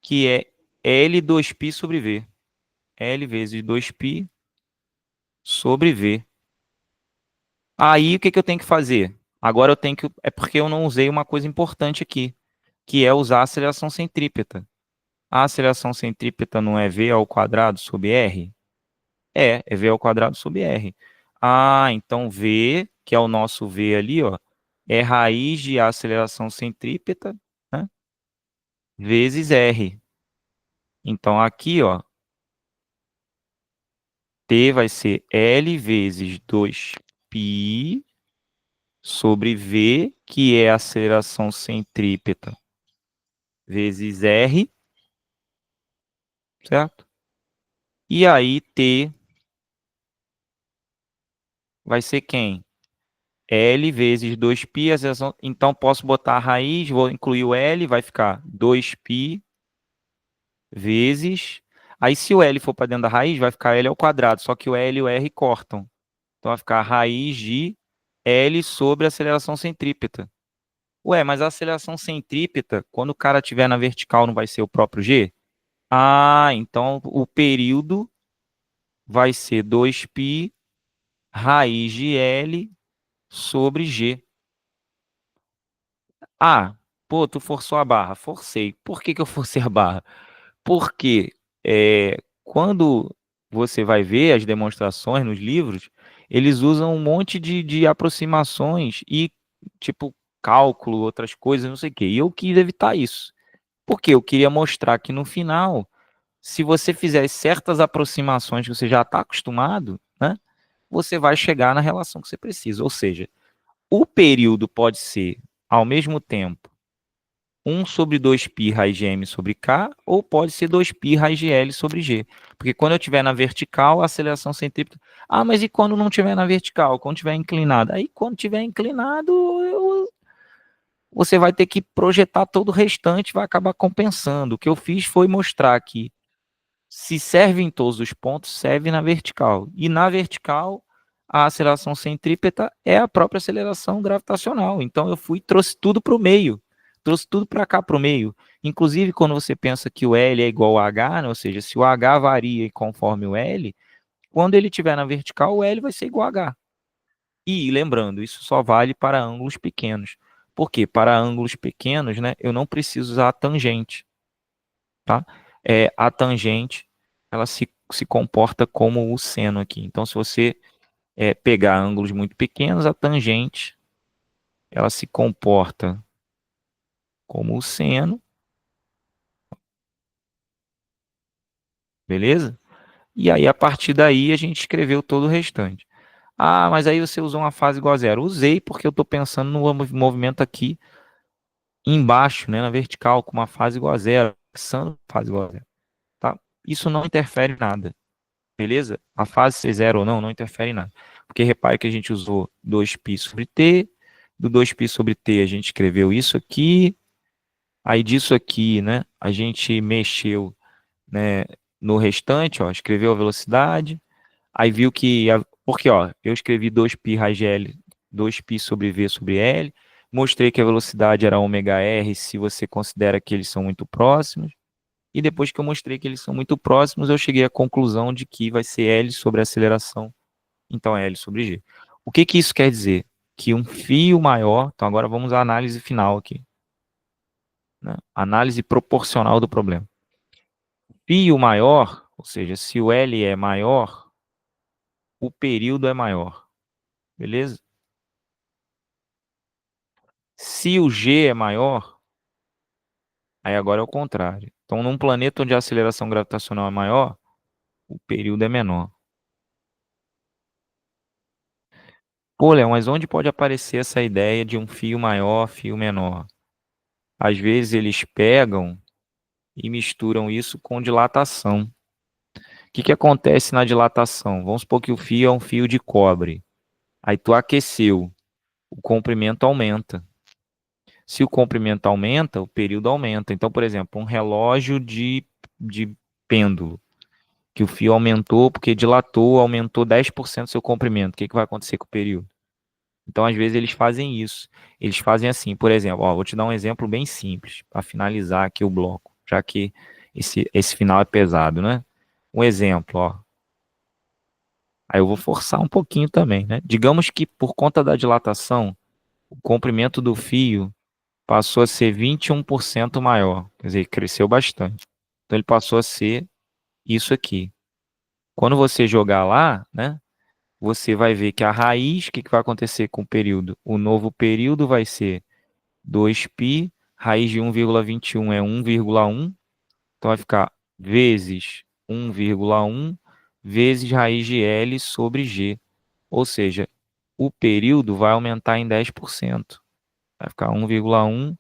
que é L 2π sobre V. L vezes 2π sobre V. Aí o que, que eu tenho que fazer? Agora eu tenho que. É porque eu não usei uma coisa importante aqui, que é usar a aceleração centrípeta. A aceleração centrípeta não é V ao quadrado sobre R? É V ao quadrado sobre R. Ah, então V, que é o nosso V ali, ó, é raiz de aceleração centrípeta, né, vezes R. Então aqui, ó, T vai ser L vezes 2π sobre V, que é a aceleração centrípeta, vezes R, certo? E aí T vai ser quem? L vezes 2π, então posso botar a raiz, vou incluir o L, vai ficar 2π vezes... Aí se o L for para dentro da raiz, vai ficar L ao quadrado, só que o L e o R cortam. Então vai ficar a raiz de L sobre a aceleração centrípeta. Ué, mas a aceleração centrípeta, quando o cara estiver na vertical, não vai ser o próprio G? Ah, então o período vai ser 2π raiz de L sobre G. Ah, pô, tu forçou a barra. Forcei. Por que que eu forcei a barra? Porque quando você vai ver as demonstrações nos livros, eles usam um monte de aproximações e, tipo, cálculo, outras coisas, não sei o quê. E eu quis evitar isso. Porque eu queria mostrar que no final, se você fizer certas aproximações que você já está acostumado, né, você vai chegar na relação que você precisa. Ou seja, o período pode ser, ao mesmo tempo, 1 sobre 2π raiz de m sobre k, ou pode ser 2π raiz de L sobre g. Porque quando eu estiver na vertical, a aceleração centrípeta... Ah, mas e quando não estiver na vertical? Quando estiver inclinado? Aí, quando estiver inclinado, você vai ter que projetar todo o restante, vai acabar compensando. O que eu fiz foi mostrar que se serve em todos os pontos, serve na vertical. E na vertical, a aceleração centrípeta é a própria aceleração gravitacional. Então eu fui trouxe tudo para o meio. Trouxe tudo para cá para o meio. Inclusive, quando você pensa que o L é igual a H, né, ou seja, se o H varia conforme o L, quando ele estiver na vertical, o L vai ser igual a H. E lembrando, isso só vale para ângulos pequenos. Porque para ângulos pequenos, né, eu não preciso usar a tangente, tá? A tangente, ela se comporta como o seno aqui. Então, se você pegar ângulos muito pequenos, a tangente, ela se comporta como o seno, beleza? E aí, a partir daí, a gente escreveu todo o restante. Ah, mas aí você usou uma fase igual a zero. Usei porque eu estou pensando no movimento aqui embaixo, né, na vertical, com uma fase igual a zero, pensando fase igual a zero, tá? Isso não interfere em nada. Beleza? A fase ser zero ou não, não interfere em nada. Porque repare que a gente usou 2π sobre t, do 2π sobre t a gente escreveu isso aqui, aí disso aqui, né, a gente mexeu, né, no restante, ó, escreveu a velocidade, aí viu que, porque, ó, eu escrevi 2π raiz de L, 2π sobre V sobre L, mostrei que a velocidade era ômega R, se você considera que eles são muito próximos, e depois que eu mostrei que eles são muito próximos, eu cheguei à conclusão de que vai ser L sobre a aceleração, então é L sobre G. O que que isso quer dizer? Que um fio maior, então agora vamos à análise final aqui, né? Análise proporcional do problema. Φio maior, ou seja, se o L é maior, o período é maior. Beleza? Se o G é maior, aí agora é o contrário. Então, num planeta onde a aceleração gravitacional é maior, o período é menor. Pô, Léo, mas onde pode aparecer essa ideia de um fio maior, fio menor? Às vezes eles pegam e misturam isso com dilatação. O que que acontece na dilatação? Vamos supor que o fio é um fio de cobre. Aí tu aqueceu, o comprimento aumenta. Se o comprimento aumenta, o período aumenta. Então, por exemplo, um relógio de pêndulo, que o fio aumentou porque dilatou, aumentou 10% seu comprimento. O que que vai acontecer com o período? Então, às vezes, eles fazem isso. Eles fazem assim, por exemplo, ó, vou te dar um exemplo bem simples, para finalizar aqui o bloco, já que esse final é pesado, né? Um exemplo, ó. Aí eu vou forçar um pouquinho também, né? Digamos que por conta da dilatação, o comprimento do fio passou a ser 21% maior. Quer dizer, cresceu bastante. Então ele passou a ser isso aqui. Quando você jogar lá, né? Você vai ver que a raiz, o que que vai acontecer com o período? O novo período vai ser 2π, raiz de 1,21 é 1,1, então vai ficar vezes 1,1 vezes raiz de L sobre G. Ou seja, o período vai aumentar em 10%. Vai ficar 1,1,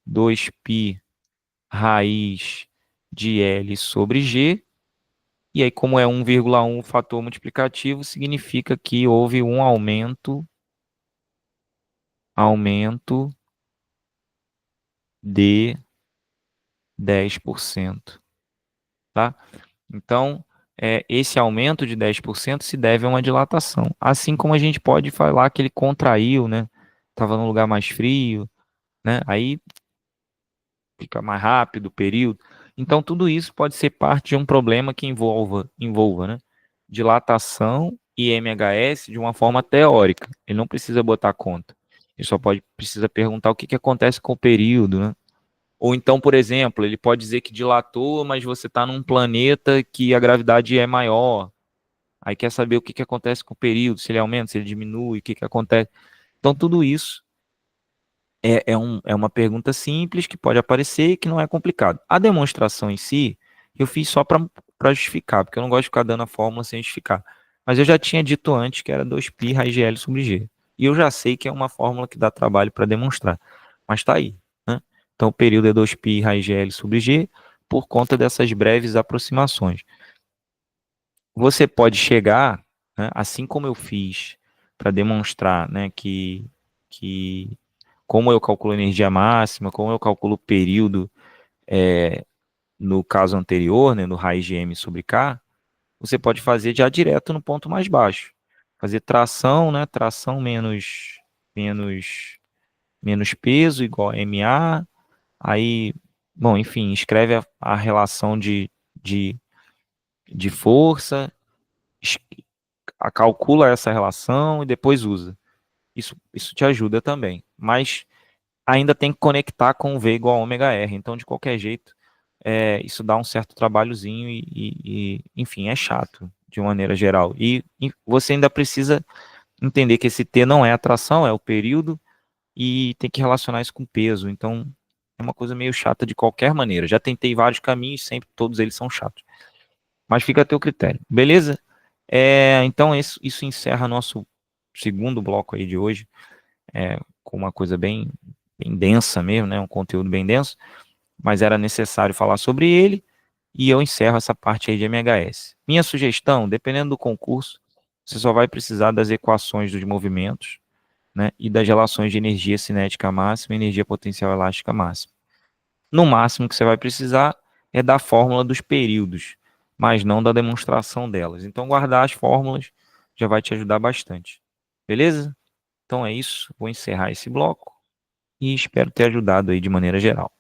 2π raiz de L sobre G. E aí, como é 1,1 fator multiplicativo, significa que houve um aumento de 10%, tá? Então, esse aumento de 10% se deve a uma dilatação. Assim como a gente pode falar que ele contraiu, né? Estava num lugar mais frio, né? Aí fica mais rápido o período. Então, tudo isso pode ser parte de um problema que envolva, né? Dilatação e MHS de uma forma teórica. Ele não precisa botar conta. Ele só precisa perguntar o que que acontece com o período, né? Ou então, por exemplo, ele pode dizer que dilatou, mas você está num planeta que a gravidade é maior. Aí quer saber o que que acontece com o período, se ele aumenta, se ele diminui, o que que acontece. Então, tudo isso é uma pergunta simples que pode aparecer e que não é complicado. A demonstração em si, eu fiz só para justificar, porque eu não gosto de ficar dando a fórmula sem justificar. Mas eu já tinha dito antes que era 2π raiz de L sobre G. E eu já sei que é uma fórmula que dá trabalho para demonstrar. Mas está aí, né? Então, o período é 2π raiz de L sobre G por conta dessas breves aproximações. Você pode chegar, né, assim como eu fiz para demonstrar, né, que como eu calculo a energia máxima, como eu calculo o período no caso anterior, né, no raiz de m sobre k, você pode fazer já direto no ponto mais baixo. Fazer tração, né, tração menos peso igual a ma, aí, bom, enfim, escreve a relação de, de força, calcula essa relação e depois usa. Isso te ajuda também. Mas ainda tem que conectar com V igual a ômega R. Então, de qualquer jeito, isso dá um certo trabalhozinho enfim, é chato de maneira geral. E você ainda precisa entender que esse T não é atração, é o período, e tem que relacionar isso com peso. Então, é uma coisa meio chata de qualquer maneira. Já tentei vários caminhos, sempre todos eles são chatos. Mas fica a teu critério, beleza? Então, isso encerra nosso segundo bloco aí de hoje, com uma coisa bem densa mesmo, né? Um conteúdo bem denso, mas era necessário falar sobre ele, e eu encerro essa parte aí de MHS. Minha sugestão, dependendo do concurso, você só vai precisar das equações dos movimentos, né? E das relações de energia cinética máxima e energia potencial elástica máxima. No máximo que você vai precisar é da fórmula dos períodos, mas não da demonstração delas. Então, guardar as fórmulas já vai te ajudar bastante. Beleza? Então é isso. Vou encerrar esse bloco e espero ter ajudado aí de maneira geral.